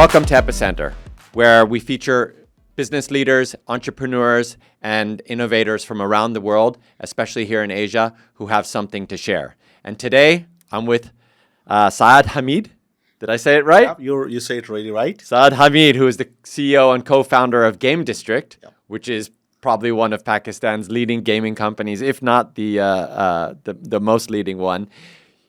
Welcome to Epicenter, where we feature business leaders, entrepreneurs, and innovators from around the world, especially here in Asia, who have something to share. And today, I'm with Saad Hameed. Did I say it right? Yeah, you say it really right. Saad Hameed, who is the CEO and co-founder of Game District, which is probably one of Pakistan's leading gaming companies, if not the most leading one.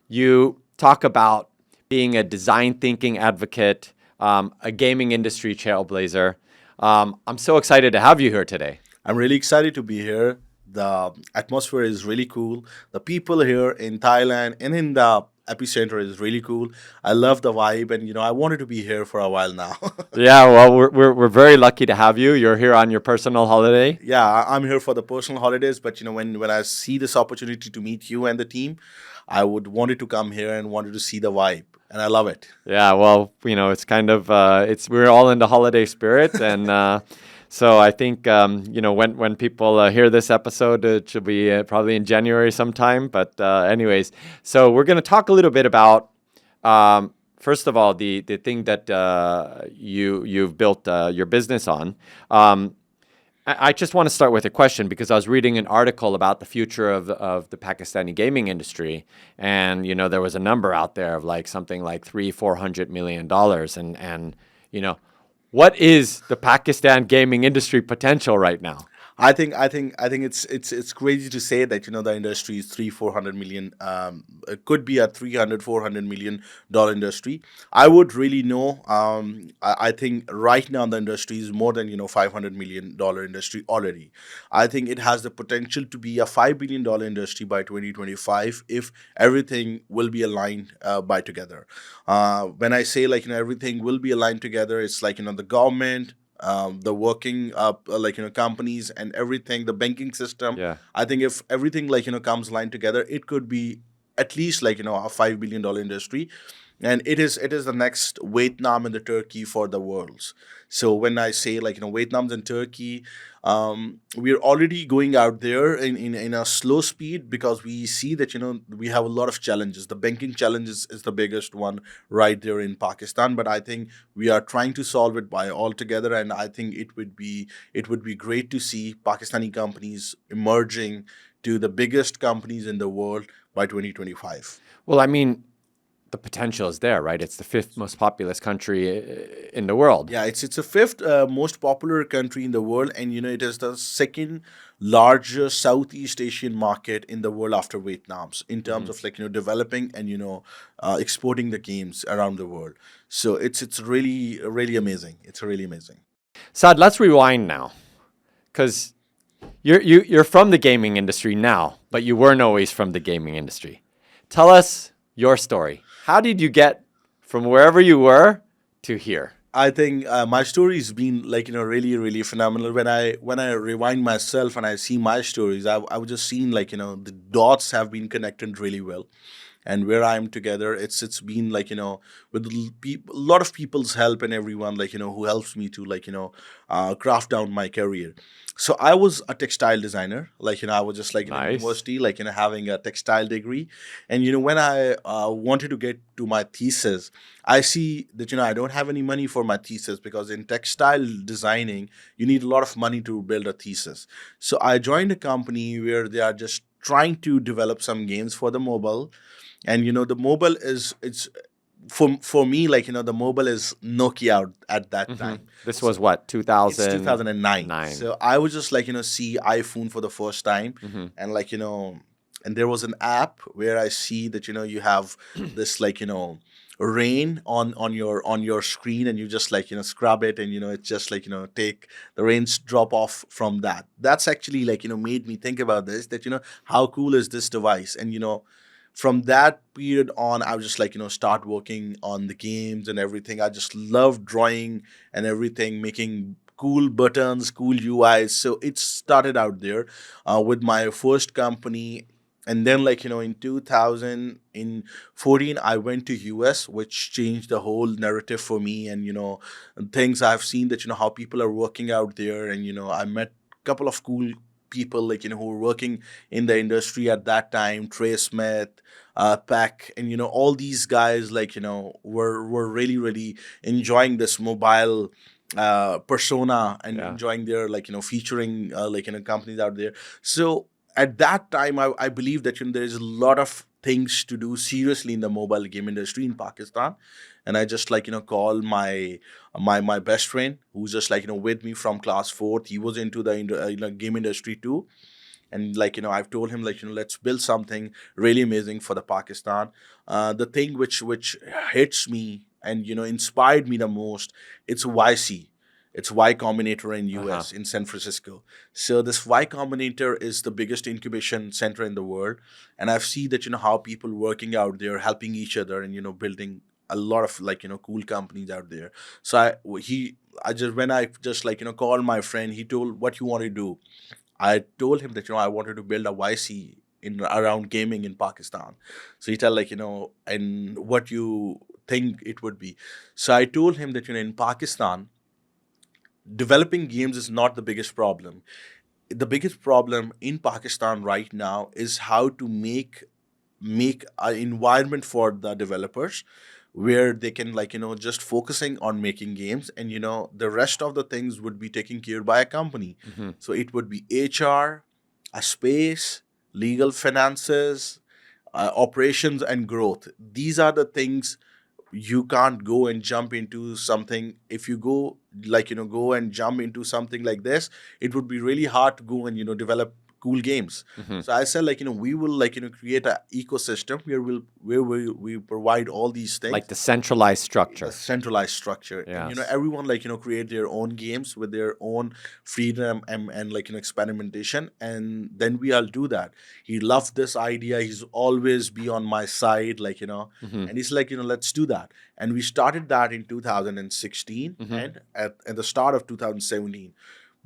You talk about being a design thinking advocate, a gaming industry trailblazer. I'm so excited to have you here today. I'm really excited to be here. The atmosphere is really cool. The people here in Thailand and in the epicenter is really cool. I love the vibe, and I wanted to be here for a while now. Yeah, well, we're very lucky to have you. You're here on your personal holiday. Yeah, I'm here for the personal holidays, but when I see this opportunity to meet you and the team, I would wanted to come here and wanted to see the vibe, and I love it. Yeah, well, it's kind of we're all in the holiday spirit, and so I think when people hear this episode, it should be probably in January sometime. But anyways, so we're going to talk a little bit about first of all the thing that you've built your business on. I just want to start with a question because I was reading an article about the future of the Pakistani gaming industry, and there was a number out there of like something like $300-400 million, and what is the Pakistan gaming industry potential right now? I think it's crazy to say that the industry is 300-400 million. It could be a $300-400 million industry. I would really know. I think right now the industry is more than $500 million industry already. I think it has the potential to be a $5 billion industry by 2025 if everything will be aligned by together. When I say everything will be aligned together, it's the government, the working companies and everything, the banking system. Yeah. I think if everything comes aligned together, it could be at least a $5 billion industry, and it is the next Vietnam and the Turkey for the worlds. So when I say Vietnam's and Turkey, we're already going out there in a slow speed because we see that we have a lot of challenges. The banking challenge is the biggest one right there in Pakistan, but I think we are trying to solve it by all together, and I think it would be great to see Pakistani companies emerging to the biggest companies in the world by 2025. Well, I mean, the potential is there, right? It's the fifth most populous country in the world. Yeah, it's the fifth most popular country in the world, and it is the second largest Southeast Asian market in the world after Vietnam's in terms of developing and exporting the games around the world. So it's really really amazing. It's really amazing. Saad, let's rewind now, because you're from the gaming industry now, but you weren't always from the gaming industry. Tell us your story. How did you get from wherever you were to here? I think my story has been really really phenomenal. When I rewind myself and I see my stories, I was just seeing the dots have been connected really well, and where I am together, it's been with a lot of people's help and everyone who helps me to craft down my career. So I was a textile designer, I was just in Nice. university, having a textile degree, and when I wanted to get to my thesis, I see that I don't have any money for my thesis because in textile designing you need a lot of money to build a thesis. So I joined a company where they are just trying to develop some games for the mobile, and the mobile is it's for me the mobile is Nokia at that time. This was what, 2000? It's 2009. Nine. So I was just see iPhone for the first time, and and there was an app where I see that you have this rain on your screen, and you just scrub it, and it just take the rains drop off from that. That's actually made me think about this, that how cool is this device. And from that period on, I was just start working on the games and everything. I just love drawing and everything, making cool buttons, cool UIs. So it started out there with my first company. And then in 2014, I went to US, which changed the whole narrative for me. And things I've seen that how people are working out there, and I met a couple of cool people like who were working in the industry at that time, Trey Smith, Peck, and all these guys were really really enjoying this mobile persona and Yeah. enjoying their featuring companies out there. So at that time, I believe that there is a lot of things to do seriously in the mobile game industry in Pakistan. And I just call my best friend who's just with me from class fourth. He was into the game industry too, and I've told him let's build something really amazing for the Pakistan. The thing which hits me and inspired me the most, it's YC. It's Y Combinator in Uh-huh. US in San Francisco. So this Y Combinator is the biggest incubation center in the world, and I've seen that how people working out there helping each other and building a lot of cool companies out there. So I just when I just called my friend, he told what you want to do. I told him that I wanted to build a YC in around gaming in Pakistan. So he told and what you think it would be. So I told him that in Pakistan, developing games is not the biggest problem. The biggest problem in Pakistan right now is how to make an environment for the developers where they can just focusing on making games, and the rest of the things would be taken care by a company. Mm-hmm. So it would be HR, a space, legal, finances, operations, and growth. These are the things. You can't go and jump into something. If you go go and jump into something like this, it would be really hard to go and develop cool games. Mm-hmm. So I said we will create an ecosystem where we provide all these things, Like the centralized the structure. centralized structure, and Yes. everyone create their own games with their own freedom and experimentation, and then we'll do that. He loved this idea. He's always be on my side, Mm-hmm. and he's let's do that. And we started that in 2016, Mm-hmm. and at the start of 2017.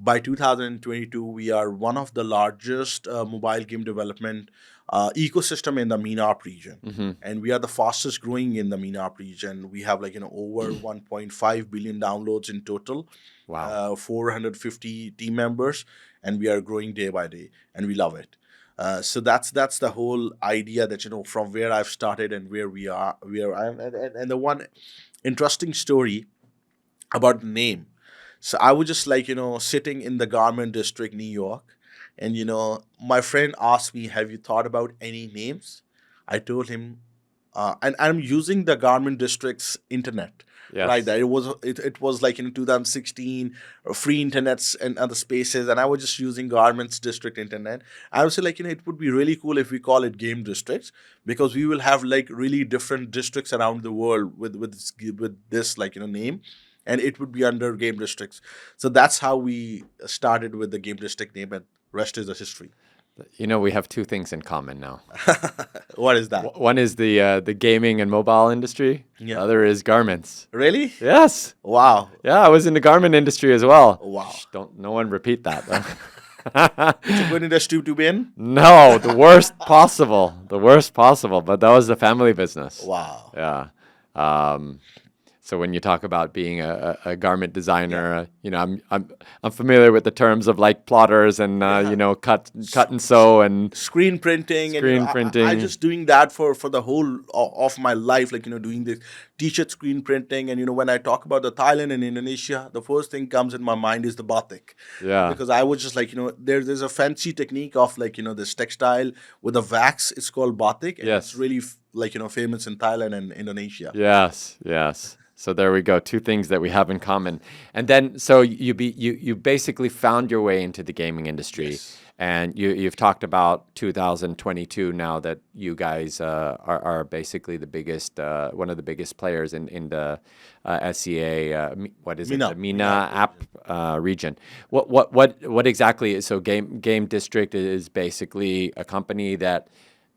By 2022, we are one of the largest mobile game development ecosystem in the MENAP region, Mm-hmm. and we are the fastest growing in the MENAP region. We have over 1.5 billion downloads in total, Wow. 450 team members, and we are growing day by day, and we love it. So that's the whole idea that from where I've started and where I'm, and the one interesting story about the name. So I was just sitting in the Garment District, New York, and my friend asked me, "Have you thought about any names?" I told him, and I'm using the Garment District's internet. Right Yes. there, it was in 2016, free internets and other spaces, and I was just using Garments District internet. I would say it would be really cool if we call it game districts, because we will have really different districts around the world with this name, and it would be under game districts. So that's how we started with the game district name, and rest is the history. We have two things in common now. What is that? One is the gaming and mobile industry. The Yeah. other is garments. Really? Yes. Wow. Yeah, I was in the garment industry as well. Wow. Shh, don't no one repeat that. It's a good industry to be in. No, the worst possible. The worst possible. But that was the family business. Wow. Yeah. Um, so when you talk about being a garment designer, I'm familiar with the terms of like plotters and cut and sew and Screen printing, and screen I printing. just doing that for the whole of my life, doing this t-shirt screen printing. And when I talk about the Thailand and Indonesia, the first thing comes in my mind is the batik. Yeah. Because I was just there's a fancy technique of this textile with a wax. It's called batik, and Yes. it's really famous in Thailand and Indonesia. Yes, yes. So there we go. Two things that we have in common. And then, so you basically found your way into the gaming industry, Yes. and you've talked about 2022 now that you guys are basically the biggest, one of the biggest players in the SEA. What is it? MENA. The MENA app region. What exactly is so Game District is basically a company that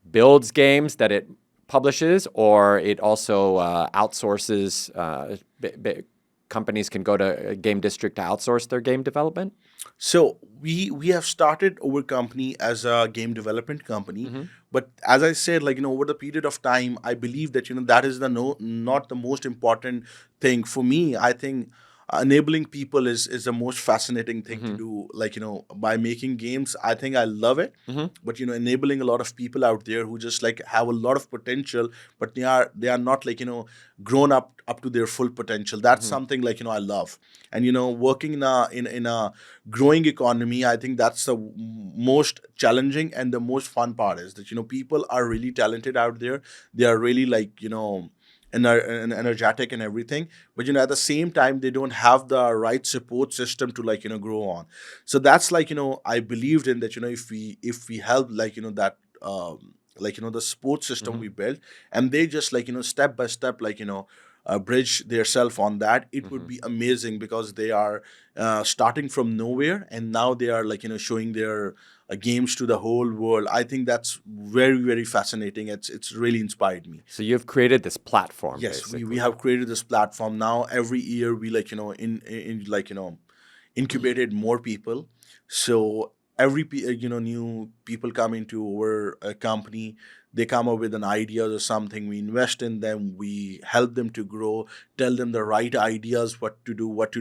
builds games that it publishes, or it also outsources. Companies can go to Game District to outsource their game development. So we have started our company as a game development company, Mm-hmm. but as I said, over the period of time, I believe that that is the not the most important thing for me. I think enabling people is the most fascinating thing to do. Like, by making games, I think I love it. But enabling a lot of people out there who just like have a lot of potential, but they are not like grown up to their full potential. That's something like I love. And working in a growing economy, I think that's the most challenging and the most fun part is that people are really talented out there. They are really like energetic and everything, but at the same time they don't have the right support system to like grow on. So that's like I believed in that if we help like that like the support system we built, and they just like step by step like bridge their self on that, it would be amazing, because they are starting from nowhere, and now they are like showing their games to the whole world. I think that's very, very fascinating. It's really inspired me. So you've created this platform, Yes, basically. we have created this platform. Now every year we like in like incubated more people. So every new people come into our company, they come up with an idea or something, we invest in them, we help them to grow, tell them the right ideas, what to do, what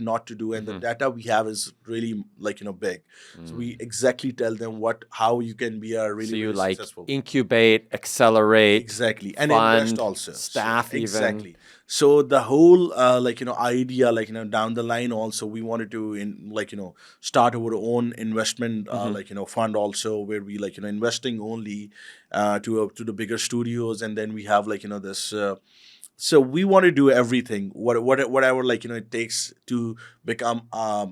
not to do, and the data we have is really like big. So we exactly tell them how you can be a really, So you really like successful. incubate, accelerate, Exactly, and invest fund, also. staff even. Exactly. So the whole like idea like down the line also, we wanted to start our own investment like fund also, where we like investing only to the bigger studios, and then we have like this. So we want to do everything, whatever like it takes to become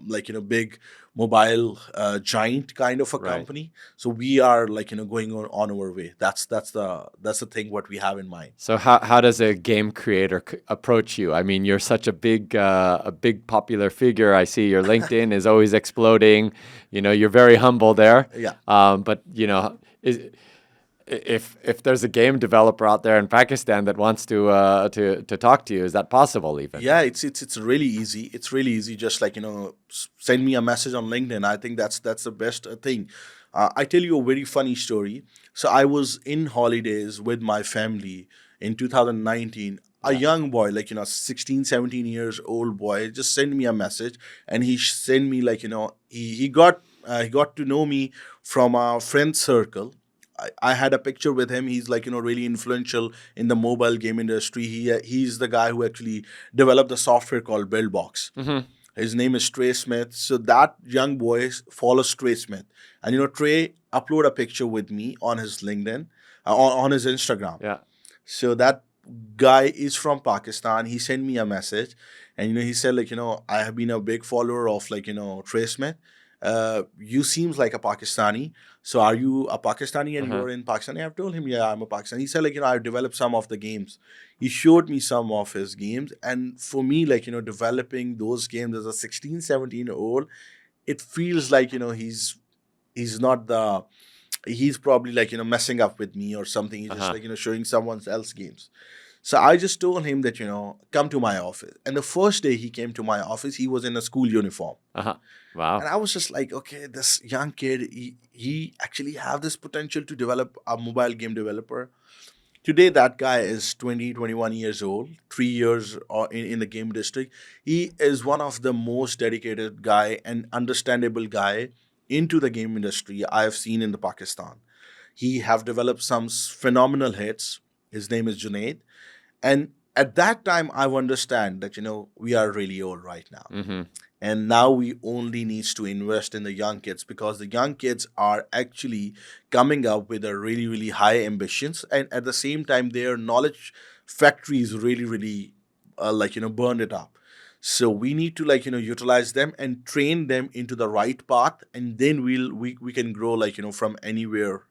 like big mobile giant kind of a Right. company. So we are like going on our way. That's the thing what we have in mind. So how does a game creator approach you? I mean, you're such a big popular figure. I see your LinkedIn is always exploding. You're very humble there. Yeah. But if there's a game developer out there in Pakistan that wants to talk to you, is that possible even? Yeah, it's really easy. It's really easy. Just like send me a message on LinkedIn. I think that's the best thing. I tell you a very funny story. So I was in holidays with my family in 2019. A young boy, like 16, 17 years old boy, just sent me a message, and he sent me like he got to know me from a friend circle. I had a picture with him. He's like really influential in the mobile game industry. He's the guy who actually developed the software called Buildbox. His name is Trey Smith. So that young boy follows Trey Smith, and Trey upload a picture with me on his LinkedIn, on his Instagram. Yeah. So that guy is from Pakistan. He sent me a message, and he said like I have been a big follower of like Trey Smith. You seems like a Pakistani. So are you a Pakistani and you're in Pakistan? I've told him, yeah, I'm a Pakistani. He said like I've developed some of the games. He showed me some of his games, and for me like developing those games as a 16, 17-year-old, it feels like he's not the he's probably like messing up with me or something. He's just like showing someone else games. So I just told him that come to my office. And the first day he came to my office, he was in a school uniform. Wow. And I was just like, okay, this young kid, he actually have this potential to develop a mobile game developer. Today, that guy is 20, 21 years old, 3 years in the game industry. He is one of the most dedicated guy and understandable guy into the game industry I have seen in the Pakistan. He have developed some phenomenal hits. His name is Junaid. And at that time, I understand that, we are really old right now. And now we only needs to invest in the young kids, because the young kids are actually coming up with a really, really high ambitions. And at the same time, their knowledge factories really, really burn it up. So we need to utilize them and train them into the right path. And then we can grow from anywhere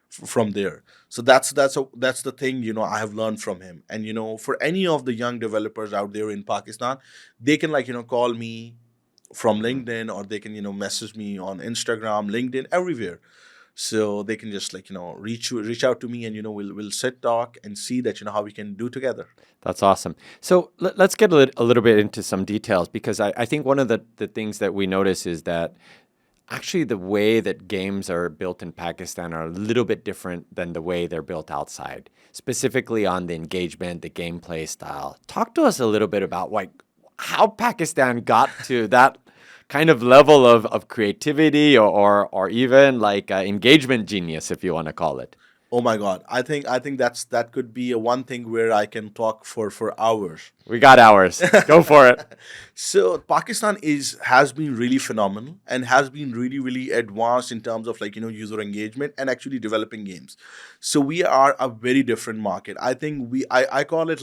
from there. So that's the thing I have learned from him. And for any of the young developers out there in Pakistan, they can call me from LinkedIn, or they can message me on Instagram, LinkedIn, everywhere. So they can just reach out to me, and we'll sit, talk, and see that how we can do together. That's awesome. So let's get a little bit into some details, because I think one of the things that we notice is that actually the way that games are built in Pakistan are a little bit different than the way they're built outside, specifically on the engagement, the gameplay style. Talk to us a little bit about how Pakistan got to that kind of level of creativity or even like engagement genius, if you want to call it. Oh my God, I think that could be a one thing where I can talk for hours. We got ours. Go for it. So Pakistan has been really phenomenal and has been really advanced in terms of user engagement and actually developing games. So we are a very different market. I think I call it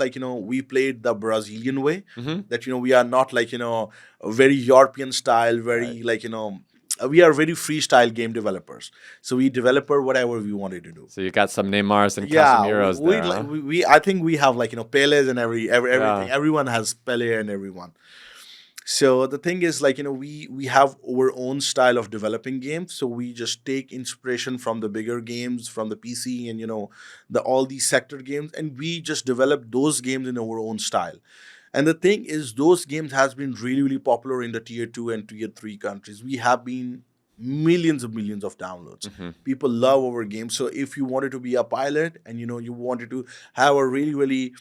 we played the Brazilian way. That we are not a very European style, Right. very we are very freestyle game developers. So we developer whatever we wanted to do. So you got some Neymars and Yeah, Casemiros we, there, like huh? we I think we have Peles and everything. Yeah. Everyone has Pele and everyone. So the thing is we have our own style of developing games. So we just take inspiration from the bigger games, from the PC and the all these sector games, and we just develop those games in our own style. And the thing is, those games has been really popular in the tier 2 and tier 3 countries. We have been millions of downloads. People love our games. So if you wanted to be a pilot and you wanted to have a really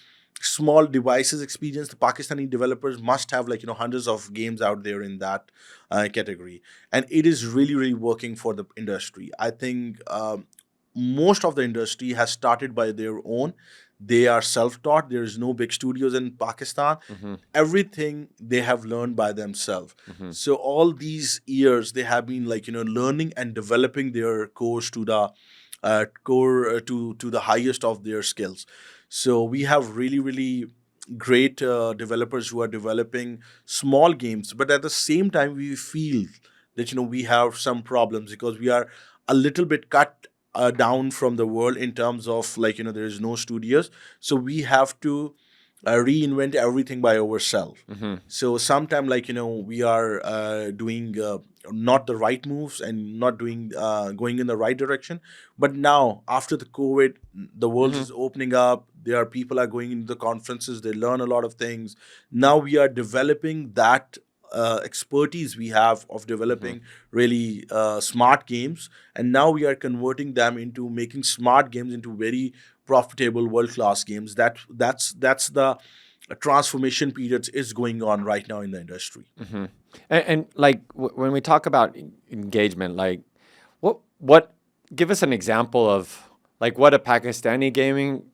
small devices experience, the Pakistani developers must have hundreds of games out there in that category, and it is really working for the industry. I think most of the industry has started by their own. They are self-taught. There is no big studios in Pakistan. Everything they have learned by themselves. So all these years they have been learning and developing their course to the core to the highest of their skills. So we have really great developers who are developing small games, but at the same time we feel that we have some problems because we are a little bit cut down from the world in terms of there is no studios. So we have to reinvent everything by ourselves. So sometime we are doing not the right moves and not doing going in the right direction. But now after the COVID, the world is opening up. There are people are going into the conferences. They learn a lot of things. Now we are developing that expertise we have of developing really smart games, and now we are converting them into making smart games into very profitable world class games. That's the transformation periods is going on right now in the industry. And like when we talk about engagement, like what give us an example of like what a Pakistani gaming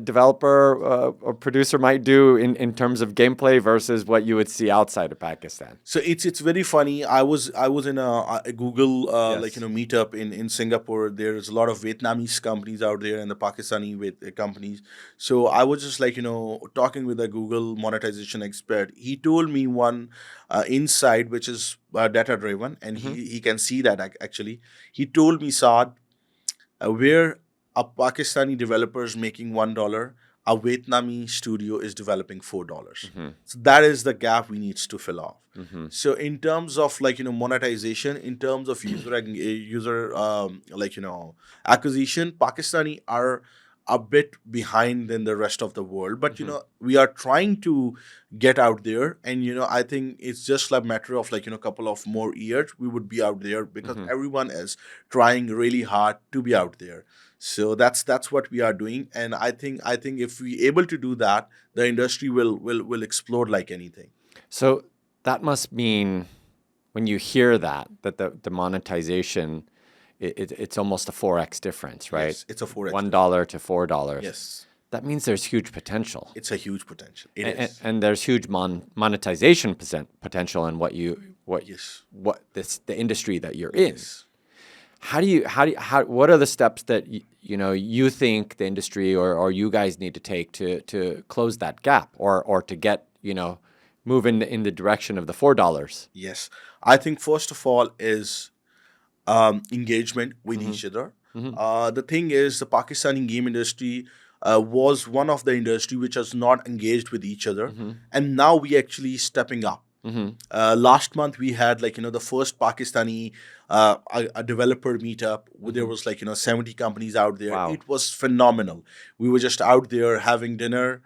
developer or producer might do in terms of gameplay versus what you would see outside of Pakistan. So it's very funny. I was in a Google Yes. meetup in Singapore. There's a lot of Vietnamese companies out there and the Pakistani companies. So I was just talking with a Google monetization expert. He told me one insight which is data driven, and he can see that actually. He told me, Saad, where a Pakistani developer is making $1, a Vietnamese studio is developing $4. So that is the gap we need to fill off. So in terms of monetization, in terms of user acquisition, Pakistani are a bit behind than the rest of the world. But we are trying to get out there, and I think it's just a matter of couple of more years we would be out there because everyone is trying really hard to be out there. So that's what we are doing, and I think if we able to do that, the industry will explode like anything. So that must mean when you hear that the monetization, it's almost a 4x difference, right? Yes, it's a 4x. $1 to $4. Yes, That means there's huge potential. it's a huge potential. It And, is. and there's huge monetization potential in Yes. the industry that you're in. Yes. What are the steps that you think the industry or you guys need to take to close that gap or to get move in the direction of the $4? Yes. I think first of all is engagement with each other. The thing is, the Pakistani game industry was one of the industry which was not engaged with each other, and now we actually stepping up. Last month we had the first Pakistani a developer meetup where there was 70 companies out there. Wow. It was phenomenal. We were just out there having dinner,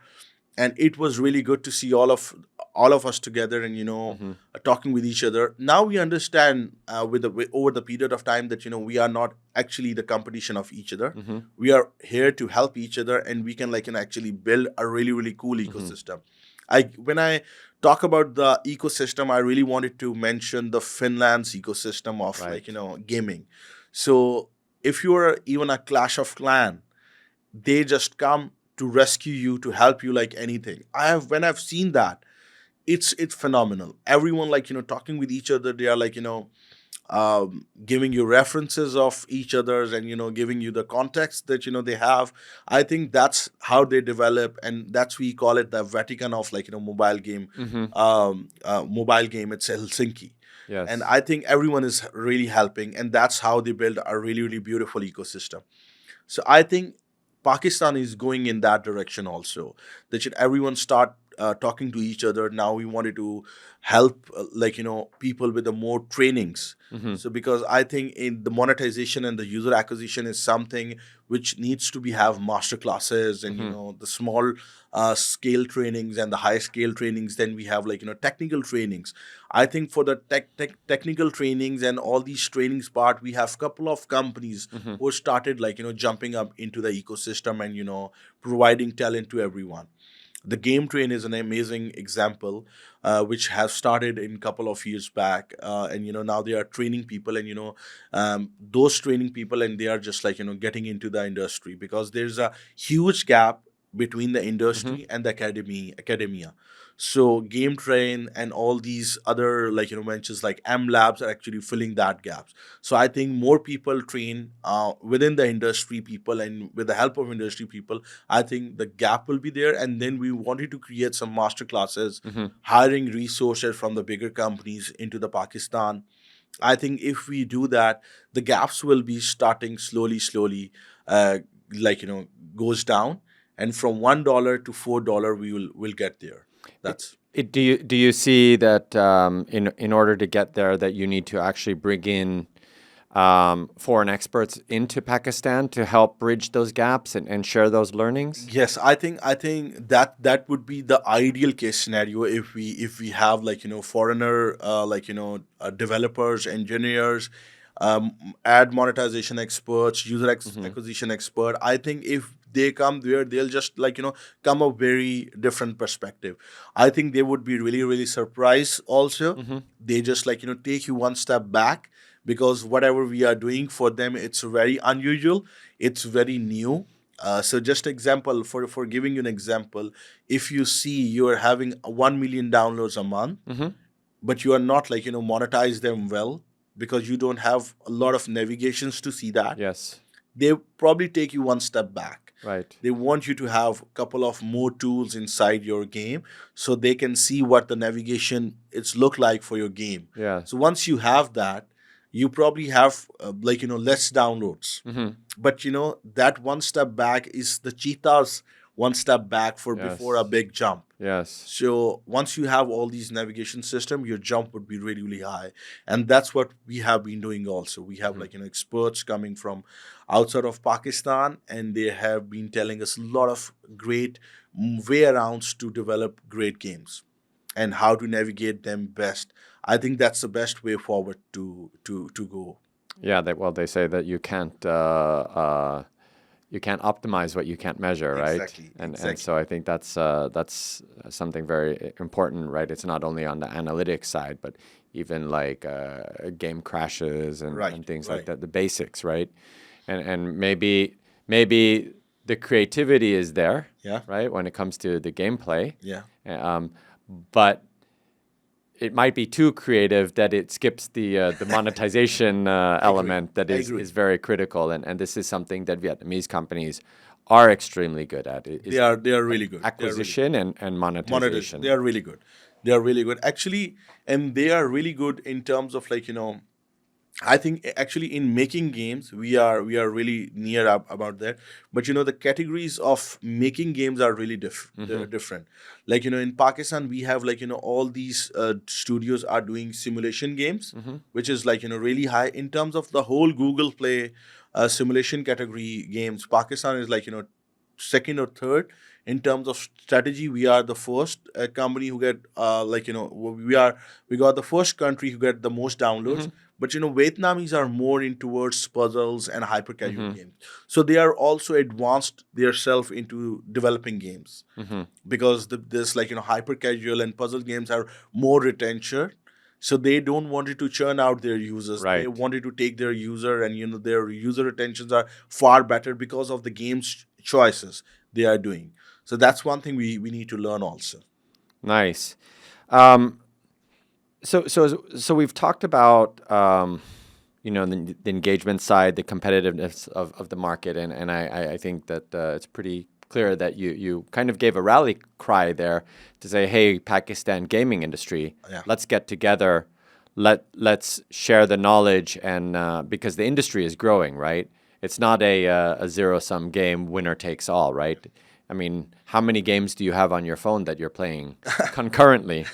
and it was really good to see all of us together and talking with each other. Now we understand over the period of time that we are not actually the competition of each other. We are here to help each other, and we can actually build a really cool ecosystem. When I talk about the ecosystem, I really wanted to mention the Finland's ecosystem of Right. gaming. So if you're even a Clash of Clan, they just come to rescue you, to help you like anything. When I've seen that, it's phenomenal. Everyone talking with each other. They are giving you references of each other's, and giving you the context that they have. I think that's how they develop, and that's we call it the Vatican of mobile game. Mm-hmm. Mobile game, it's Helsinki. And Yes. I think everyone is really helping, and that's how they build a really, really beautiful ecosystem. So I think Pakistan is going in that direction also. That should everyone start talking to each other. Now we wanted to help people with the more trainings. Mm-hmm. So because I think in the monetization and the user acquisition is something which needs to be have master classes, and Mm-hmm. the small scale trainings and the high scale trainings. Then we have technical trainings. I think for the technical trainings and all these trainings part, we have couple of companies Mm-hmm. who started jumping up into the ecosystem, and providing talent to everyone. The game train is an amazing example, which has started in couple of years back, and now they are training people, and those training people, and they are just getting into the industry, because there's a huge gap between the Mm-hmm. industry and the academia. So game train and all these other ventures like M labs are actually filling that gaps. So I think more people train within the industry people, and with the help of industry people, I think the gap will be there. And then we wanted to create some master classes, Mm-hmm. hiring resources from the bigger companies into the Pakistan. I think if we do that, the gaps will be starting slowly, uh, like goes down, and from $1 to $4, will get there. That's Do you see that in order to get there that you need to actually bring in foreign experts into Pakistan to help bridge those gaps and share those learnings? Yes, I think that would be the ideal case scenario, if we have foreigner developers, engineers, ad monetization experts, Mm-hmm. acquisition expert. I think if they come there, they'll just come a very different perspective. I think they would be really, really surprised also. Mm-hmm. They just take you one step back, because whatever we are doing for them, it's very unusual, it's very new. So just example, for giving you an example, if you see you are having 1 million downloads a month, Mm-hmm. but you are not monetize them well, because you don't have a lot of navigations to see that, Yes. they probably take you one step back. Right. They want you to have a couple of more tools inside your game, so they can see what the navigation it's look like for your game. Yeah. So once you have that, you probably have less downloads. Mm-hmm. But that one step back is the cheetah's one step back for before a Yes. big jump. Yes. So once you have all these navigation system, your jump would be really, really high. And that's what we have been doing also. We have Mm-hmm. experts coming from outside of Pakistan, and they have been telling us a lot of great way arounds to develop great games, and how to navigate them best. I think that's the best way forward to go. Yeah. They say that you can't optimize what you can't measure, right? Exactly, And exactly. so I think that's something very important, right? It's not only on the analytics side, but even like game crashes and Right, things like right. that, the basics, right? And maybe the creativity is there, Yeah, right, when it comes to the gameplay, yeah. um, but it might be too creative that it skips the monetization Agree. element that is Agree. is very critical, and this is something that Vietnamese companies are extremely good at is They are really good. They are really acquisition and monetization. They monetization. are really good. They are really good actually, and they are really good in terms of I think actually in making games we are really near up about that. But the categories of making games are really Hmm. different. In Pakistan we have all these studios are doing simulation games, Hmm. which is really high in terms of the whole Google Play simulation category games. Pakistan is second or third in terms of strategy. We are the first company who get we got the first country who get the most Hmm. downloads. But Vietnamese are more in towards puzzles and hyper casual games. So they are also advanced themselves into developing games, because this like hyper casual and puzzle games are more retention. So they don't want it to churn out their users. They Right. wanted to take their user, and their user retentions are far better because of the game's choices they are doing. So that's one thing we need to learn also. Nice. Um, so we've talked about the engagement side, the competitiveness of the market, and I think that it's pretty clear that you kind of gave a rally cry there to say, hey, Pakistan gaming industry, Yeah. let's get together, let's share the knowledge, and because the industry is growing, right? It's not a zero-sum game, winner takes all, right? I mean, how many games do you have on your phone that you're playing concurrently?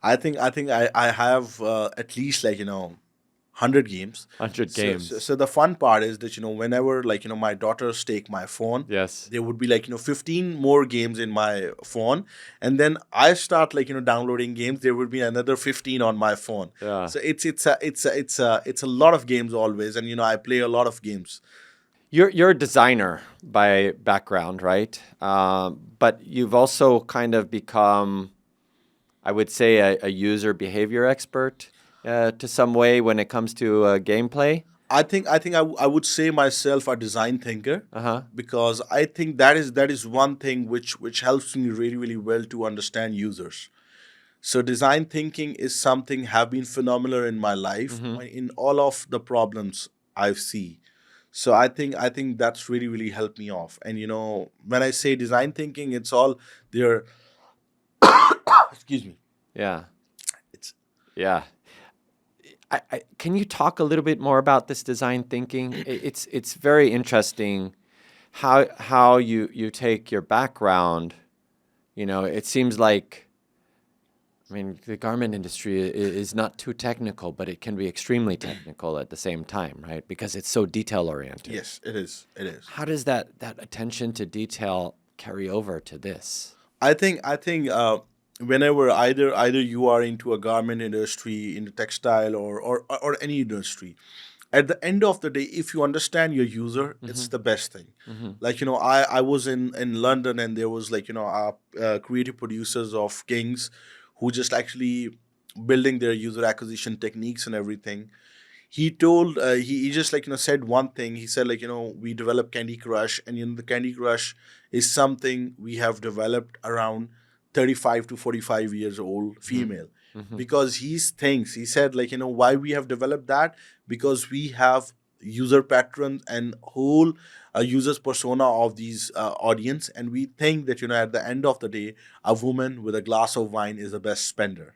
I think I have at least 100 games. 100 So games. the fun part is that whenever my daughters take my phone, Yes. there would be 15 more games in my phone, and then I start downloading games. There would be another 15 on my phone. Yeah. So it's a lot of games always, and I play a lot of games. You're a designer by background, right? But you've also kind of become, I would say, a user behavior expert to some way when it comes to gameplay. I would say myself a design thinker, Uh-huh. because I think that is one thing which helps me really really well to understand users. So design thinking is something have been phenomenal in my life, in all of the problems I see. So I think that's really really helped me off. And when I say design thinking, it's all there. Excuse me. Yeah. It's Yeah. Can you talk a little bit more about this design thinking? It's very interesting how you take your background. It seems like, I mean, the garment industry is not too technical, but it can be extremely technical at the same time, right? Because it's so detail oriented. yes, it is. It is. How does that attention to detail carry over to this? I think whenever either you are into a garment industry, into textile, or any industry, at the end of the day, if you understand your user, it's the best thing. I was in London, and there was creative producers of Kings who just actually building their user acquisition techniques and everything. He told he just said one thing. He said we developed Candy Crush, and the Candy Crush is something we have developed around 35 to 45 years old female. Because he said why we have developed that, because we have user patterns and whole users persona of these audience, and we think that at the end of the day, a woman with a glass of wine is the best spender.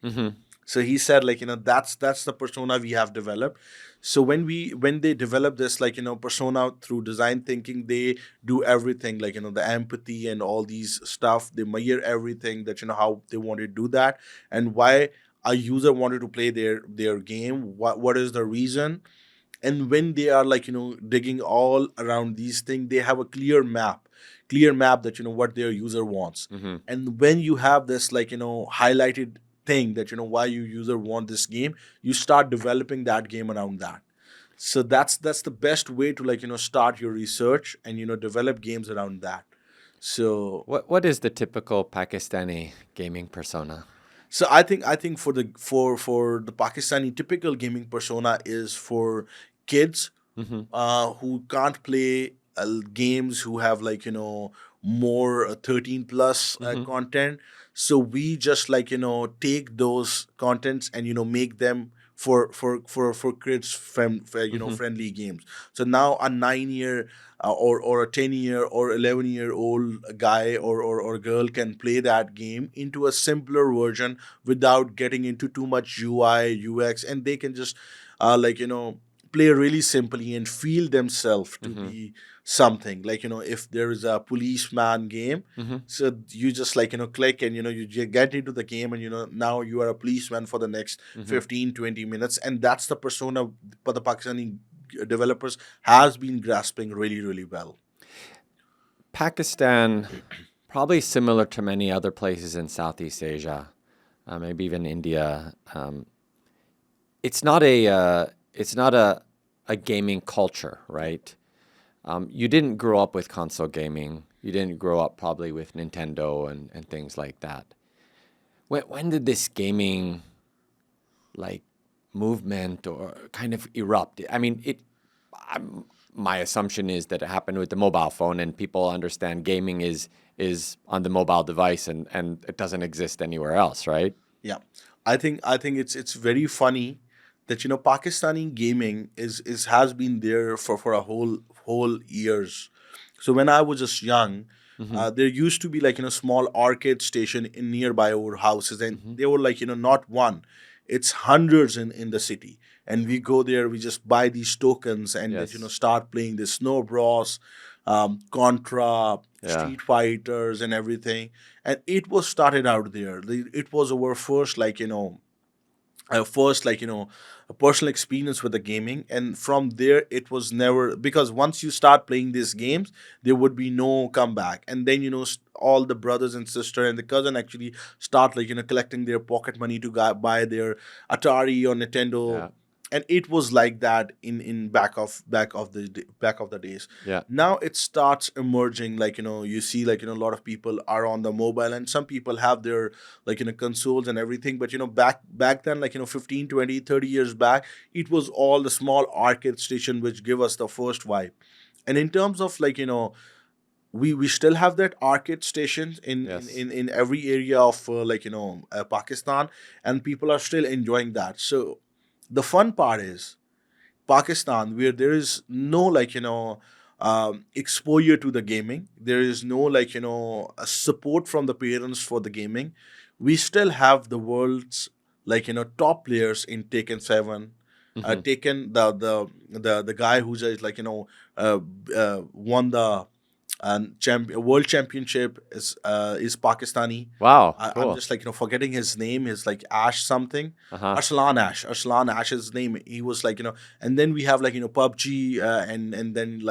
So he said that's the persona we have developed. So when they develop this persona through design thinking, they do everything the empathy and all these stuff. They measure everything that how they want to do that, and why a user wanted to play their game, what is the reason. And when they are digging all around these things, they have a clear map that what their user wants. And when you have this highlighted thing that why your user want this game, you start developing that game around that. So that's the best way to start your research, and develop games around that. So What is the typical Pakistani gaming persona? I think for the Pakistani typical gaming persona is for kids who can't play games, who have more 13 plus content. So we just take those contents and make them for kids friendly games. So now a 9 year or a 10 year or 11-year old guy or girl can play that game into a simpler version without getting into too much UI UX, and they can just play really simply and feel themselves to be something. If there is a policeman game, so you just click, and get into the game, and now you are a policeman for the next 15-20 minutes. And that's the persona for the Pakistani developers has been grasping really really well. Pakistan, probably similar to many other places in Southeast Asia, maybe even India. It's not it's not a gaming culture, right? You didn't grow up with console gaming. You didn't grow up probably with Nintendo and things like that. When did this gaming like movement or kind of erupt? I mean, my assumption is that it happened with the mobile phone, and people understand gaming is on the mobile device, and it doesn't exist anywhere else, right? Yeah, I think it's very funny that Pakistani gaming is has been there for a whole years. So when I was just young, Mm-hmm. there used to be like small arcade station in nearby our houses, and Mm-hmm. they were like not one, it's hundreds in the city. And we go there, we just buy these tokens and that Yes. start playing the Snow Bros, Contra, Yeah. Street Fighters, and everything. And it was started out there. It was our first first a personal experience with the gaming. And from there it was never, because once you start playing these games there would be no comeback. And then all the brothers and sister and the cousin actually start collecting their pocket money to buy their Atari or Nintendo. Yeah. And it was like that in back of the days. Yeah. Now it starts emerging, you see a lot of people are on the mobile, and some people have their consoles and everything. But back then, 15, 20, 30 years back, it was all the small arcade station which give us the first vibe. And in terms of we still have that arcade stations Yes. in every area of Pakistan, and people are still enjoying that. So the fun part is Pakistan, where there is no exposure to the gaming. There is no a support from the parents for the gaming. We still have the world's top players in Taken 7. Mm-hmm. Taken the guy who's uh, won the world championship is Pakistani. Wow. I'm Cool. just forgetting his name. Is like Ash something. Uh-huh. Arslan Ash's name. He was and then we have PUBG, and then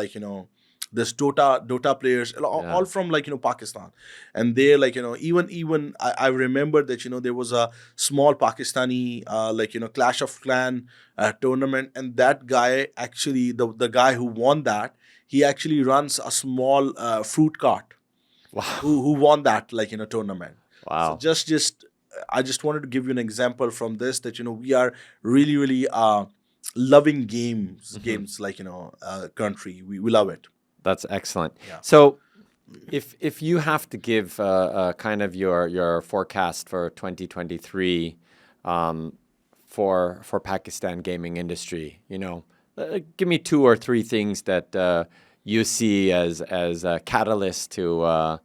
this Dota players, Yeah. all from Pakistan. And they're even I remember that there was a small Pakistani Clash of Clan tournament, and that guy actually, the guy who won that, he actually runs a small fruit cart, Wow. who won that tournament. So Wow. just I just wanted to give you an example from this, that we are really loving Mm-hmm. games country. We love it. That's excellent. Yeah. So, if you have to give kind of your forecast for 2023 for Pakistan gaming industry, give me two or three things that you see as a catalyst to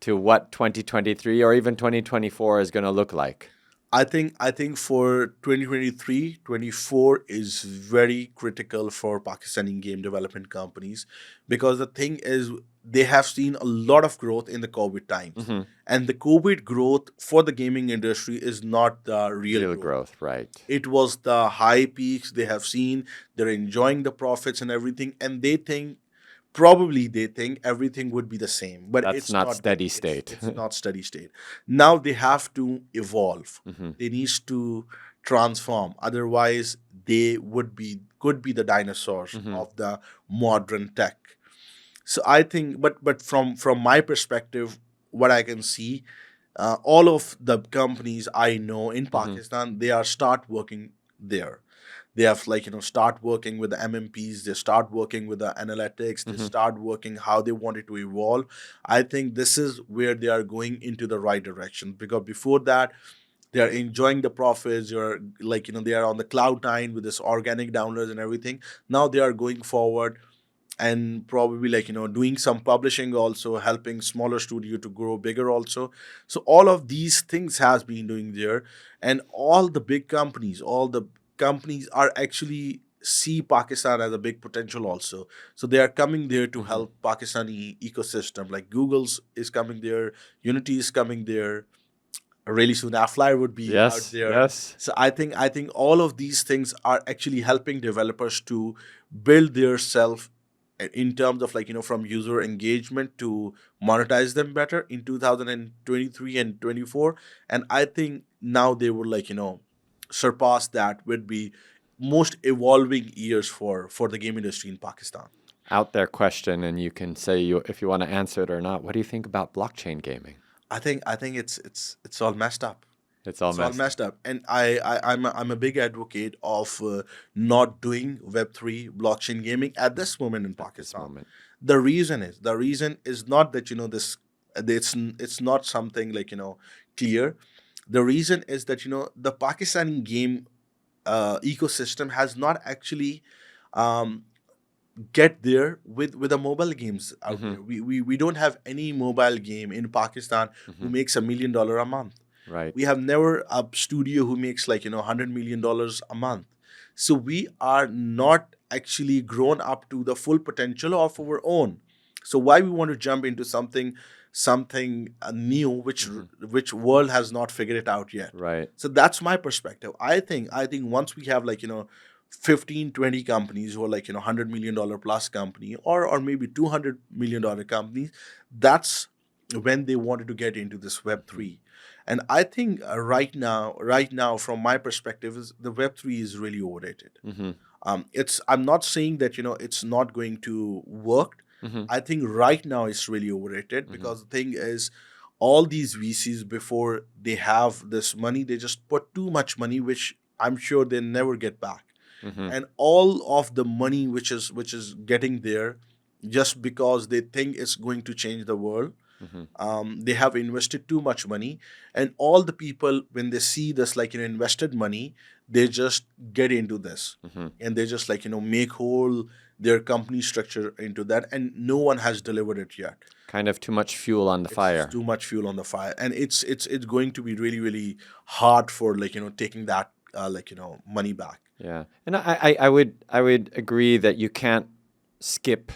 what 2023 or even 2024 is going to look like. I think for 2023, 24 is very critical for Pakistani game development companies, because the thing is they have seen a lot of growth in the COVID times. Mm-hmm. And the COVID growth for the gaming industry is not the real Real growth. growth, right? It was the high peaks they have seen. They're enjoying the profits and everything, and they think everything would be the same, but That's it's not not been. steady it's state. it's not steady state. Now they have to evolve. Mm-hmm. They need to transform, otherwise they could be the dinosaurs Mm-hmm. of the modern tech. So I think, but from my perspective, what I can see, all of the companies I know in Mm-hmm. Pakistan, they are start working there. They have start working with the MMPs, they start working with the analytics, they Mm-hmm. start working how they want it to evolve. I think this is where they are going into the right direction, because before that they are enjoying the profits. You're they are on the cloud 9 with this organic downloads and everything. Now they are going forward, and probably doing some publishing, also helping smaller studio to grow bigger also. So all of these things has been doing there. And all the companies are actually see Pakistan as a big potential also. So they are coming there to Mm-hmm. help Pakistani ecosystem, like Google's is coming there, Unity is coming there, really soon AppsFlyer would be out Yes. there. Yes. So I think all of these things are actually helping developers to build their self in terms of from user engagement to monetize them better in 2023 and 24. And I think now they would surpass that would be most evolving years for the game industry in Pakistan. Out there question, and you can say if you want to answer it or not. What do you think about blockchain gaming? I think it's all messed up. It's all It's all messed. messed up, and I'm a big advocate of not doing Web3 blockchain gaming at this moment in At this Pakistan. moment. The reason is not that this it's not something clear. The reason is that the Pakistani game ecosystem has not actually um, get there with the mobile games out Mm-hmm. there. We don't have any mobile game in Pakistan who Mm-hmm. makes $1 million a month. Right. We have never a studio who makes $100 million a month. So we are not actually grown up to the full potential of our own. So why we want to jump into something new, which world has not figured it out yet. Right. So that's my perspective. I think once we have 15, 20 companies who are $100 million plus company, or maybe $200 million companies, that's when they wanted to get into this Web3. And I think right now, from my perspective, is the Web3 is really overrated. Mm-hmm. It's I'm not saying that it's not going to work. Mm-hmm. I think right now it's really overrated, Mm-hmm. because the thing is, all these VCs, before they have this money, they just put too much money, which I'm sure they never get back. Mm-hmm. And all of the money which is getting there, just because they think it's going to change the world, Mm-hmm. they have invested too much money. And all the people, when they see this invested money, they just get into this, Mm-hmm. and they just make whole their company structure into that, and no one has delivered it yet. Kind of too much fuel on the It's fire. too much fuel on the fire, and it's going to be really, really hard for taking that money back. Yeah, and I would agree that you can't skip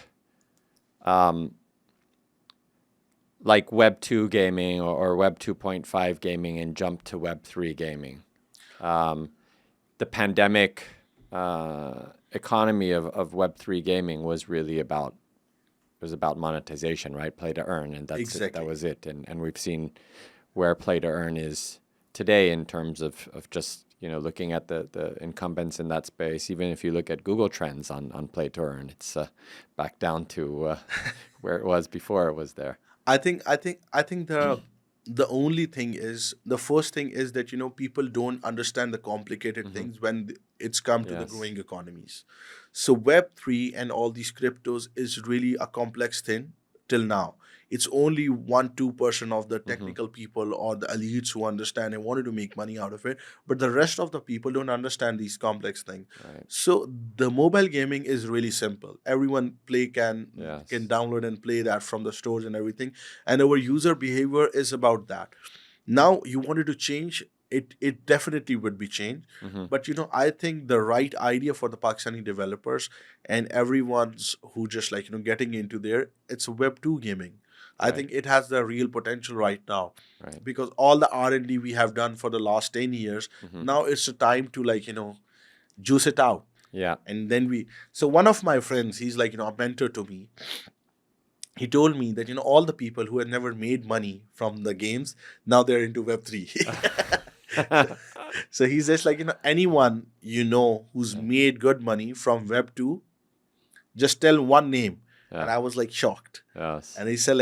like Web 2 gaming or Web 2.5 gaming and jump to Web 3 gaming. The pandemic economy of Web 3 gaming was really about monetization, right? Play to earn, and that's it. That Exactly. was it. And we've seen where play to earn is today in terms of just looking at the incumbents in that space. Even if you look at Google Trends on play to earn, it's back down to where it was before it was there. I think the only thing is, the first thing is that people don't understand the complicated Hmm. things when it's come to the Yes. growing economies. So Web3 and all these cryptos is really a complex thing till now. It's only 1-2% of the Hmm. technical people or the elites who understand and wanted to make money out of it, but the rest of the people don't understand these complex things. Right. So the mobile gaming is really simple. Everyone can Yes. download and play that from the stores and everything, and our user behavior is about that. Now you wanted to change it, it definitely would be changed. Hmm. But I think the right idea for the Pakistani developers and everyone's who just getting into there, it's Web 2 gaming. I Right. think it has the real potential right now, Right. because all the R&D we have done for the last 10 years, Hmm. now it's the time to juice it out. Yeah. And then so one of my friends, he's a mentor to me. He told me that all the people who had never made money from the games, now they're into Web3. So he says anyone who's Yeah. made good money from Web2, just tell one name. And Yeah. I was shocked. Yes. And he said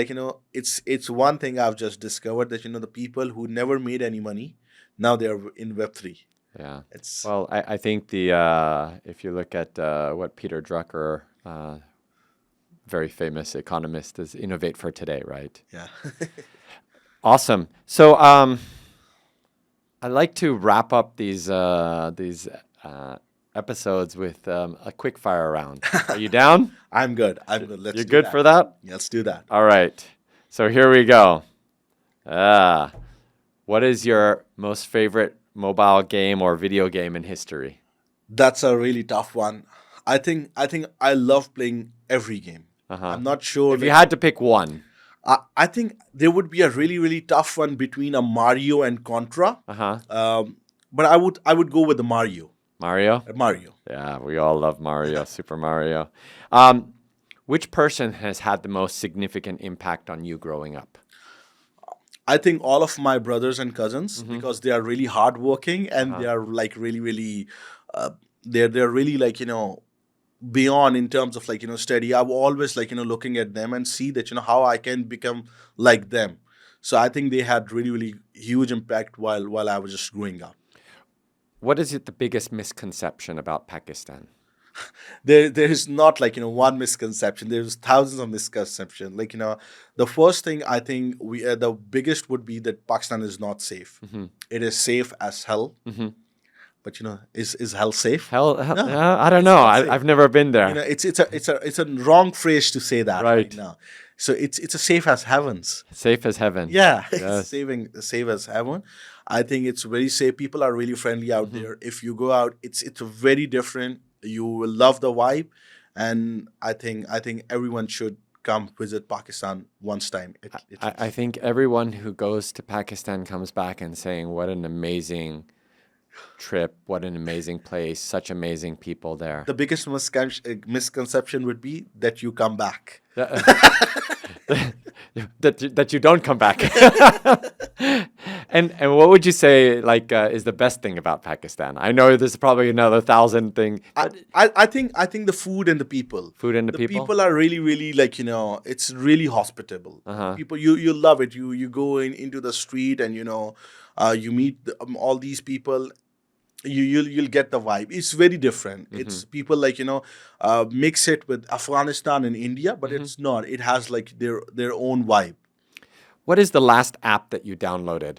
it's one thing I've just discovered, that the people who never made any money, now they're in Web3. Yeah. It's Well, I think if you look at what Peter Drucker, very famous economist, is innovate for today, right? Yeah. Awesome. So I like to wrap up these episodes with a quick fire round. Are you down? I'm good. Let's You're do good that. for that? Yeah, let's do that. All right. So here we go. What is your most favorite mobile game or video game in history? That's a really tough one. I think I love playing every game. Uh-huh. I'm not sure If you had to pick one. I think there would be a really, really tough one between a Mario and Contra. Uh-huh. But I would go with the Mario. Mario? Mario. Yeah, we all love Mario, Super Mario. Which person has had the most significant impact on you growing up? I think all of my brothers and cousins, Mm-hmm. because they are really hardworking, and Uh-huh. they are really, really they're really like beyond in terms of like study. I'm always like looking at them and see that how I can become like them. So I think they had really really huge impact while I was just growing up. What is the biggest misconception about Pakistan? There is not like one misconception. There's thousands of misconceptions. Like the first thing I think we the biggest would be that Pakistan is not safe. It is safe as hell. But is hell safe? Hell, No, I don't it's know. not safe. I've never been there. It's a wrong phrase to say that right Right. now. So it's a safe as heavens. Safe as heaven. Yeah, it's Yes. safe as heaven. I think it's very safe. People are really friendly out there. If you go out, it's very different. You will love the vibe, and I think everyone should come visit Pakistan once time. I think everyone who goes to Pakistan comes back and saying, what an amazing trip, what an amazing place, such amazing people there. The biggest misconception would be that you come back. that you don't come back. And what would you say like is the best thing about Pakistan? I know there's probably another 1,000 thing. I think the food and the people. Food and the The people? people are really really like it's really hospitable. People you love it. You go into the street and you meet all these people. You'll get the vibe. It's very different. It's people like mix it with Afghanistan and India, but it's not. It has like their own vibe. What is the last app that you downloaded?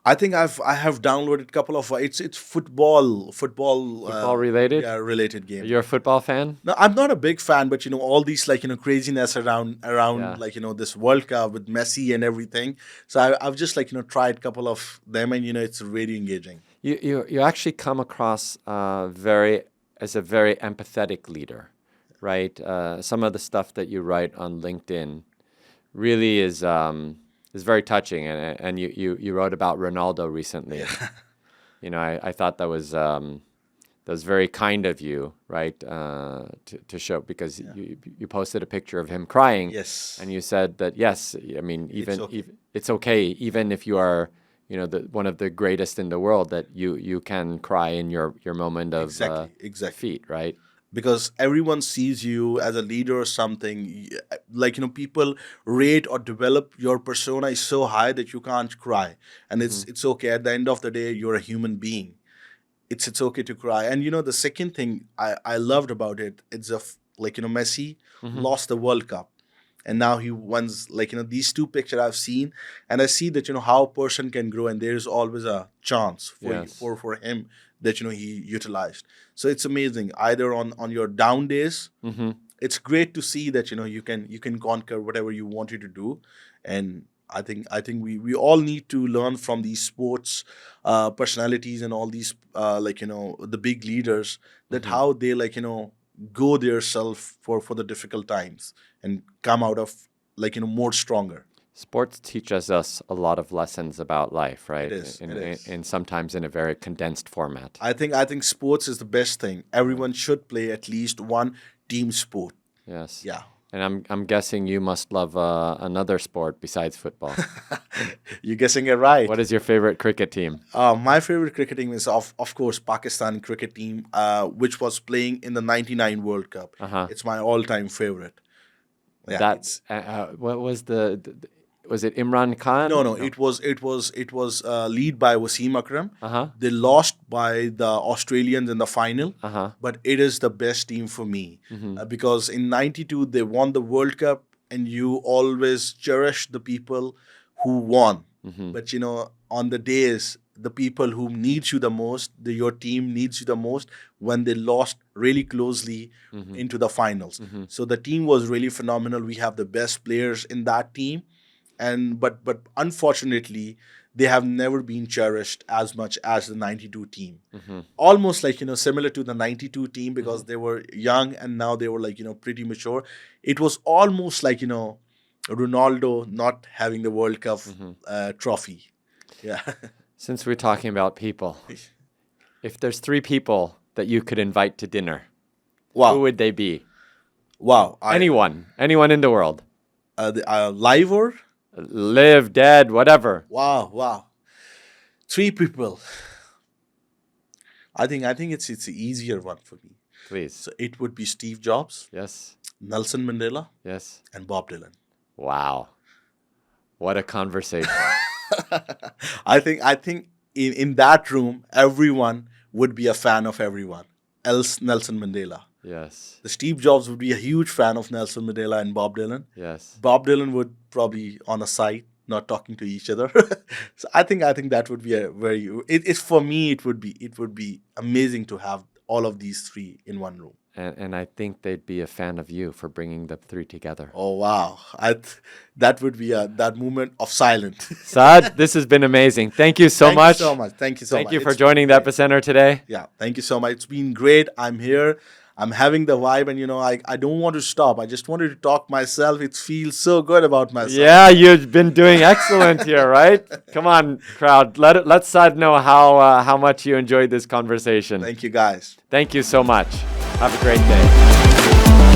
I think I have downloaded a couple of it's football Football related? yeah, related game. You're a football fan? No, I'm not a big fan, but all these like craziness around Yeah. like this World Cup with Messi and everything. So I've just like tried a couple of them, and it's really engaging. You actually come across as a very empathetic leader, right? Some of the stuff that you write on LinkedIn really is very touching, and you wrote about Ronaldo recently. I thought that was very kind of you, right? To show, because you posted a picture of him crying, Yes. and you said that yes, I mean okay. it's okay, even if you are one of the greatest in the world, that you can cry in your moment of Exactly. defeat, right? Because everyone sees you as a leader or something. Like people rate or develop your persona is so high that you can't cry, and it's okay. At the end of the day, you're a human being. It's okay to cry. And the second thing I loved about it, it's like Messi lost the World Cup, and now he wants like these two pictures I've seen, and I see that how a person can grow, and there is always a chance for Yes. for him that he utilized. So it's amazing. Either on your down days, it's great to see that you can conquer whatever you wanted to do. And I think we all need to learn from these sports personalities and all these like the big leaders, that how they like go their self for the difficult times and come out of like more stronger. Sports teaches us a lot of lessons about life, right? It is. And sometimes in a very condensed format. I think sports is the best thing. Everyone should play at least one team sport. Yes. Yeah. And I'm guessing you must love another sport besides football. You're guessing it right. What is your favorite cricket team? My favorite cricket team is of course Pakistan cricket team, which was playing in the '99 World Cup. It's my all-time favorite. Yeah, That's what was was it Imran Khan? no. It was lead by Wasim Akram. Uh-huh. They lost by the Australians in the final, but it is the best team for me because in '92 they won the World Cup, and you always cherish the people who won. But on the days, the people who needs you the most, your team needs you the most, when they lost really closely into the finals. So the team was really phenomenal. We have the best players in that team, and but unfortunately they have never been cherished as much as the '92 team. Almost like similar to the '92 team, because they were young and now they were like pretty mature. It was almost like Ronaldo not having the World Cup trophy. Yeah. Since we're talking about people, if there's 3 people that you could invite to dinner, who Wow. would they be? Wow. Anyone in the world, Live or? live, dead, whatever. Wow. 3 people. I think it's an easier one for me. Please. So it would be Steve Jobs, Yes. Nelson Mandela, Yes. and Bob Dylan. Wow. What a conversation. I think in that room, everyone would be a fan of everyone else. Nelson Mandela. Yes. The Steve Jobs would be a huge fan of Nelson Mandela and Bob Dylan. Yes. Bob Dylan would probably on a side, not talking to each other. So I think that would be a very. It's for me. It would be amazing to have all of these three in one room. And I think they'd be a fan of you for bringing the three together. Oh wow! That would be that moment of silence. Saad, this has been amazing. Thank you so Thank much. you so much. Thank you so much. Thank you for It's joining the been great. Epicenter today. Yeah, thank you so much. It's been great. I'm here. I'm having the vibe, and I don't want to stop. I just wanted to talk myself. It feels so good about myself. Yeah, you've been doing excellent here, right? Come on, crowd. Let Saad know how much you enjoyed this conversation. Thank you, guys. Thank you so much. Have a great day.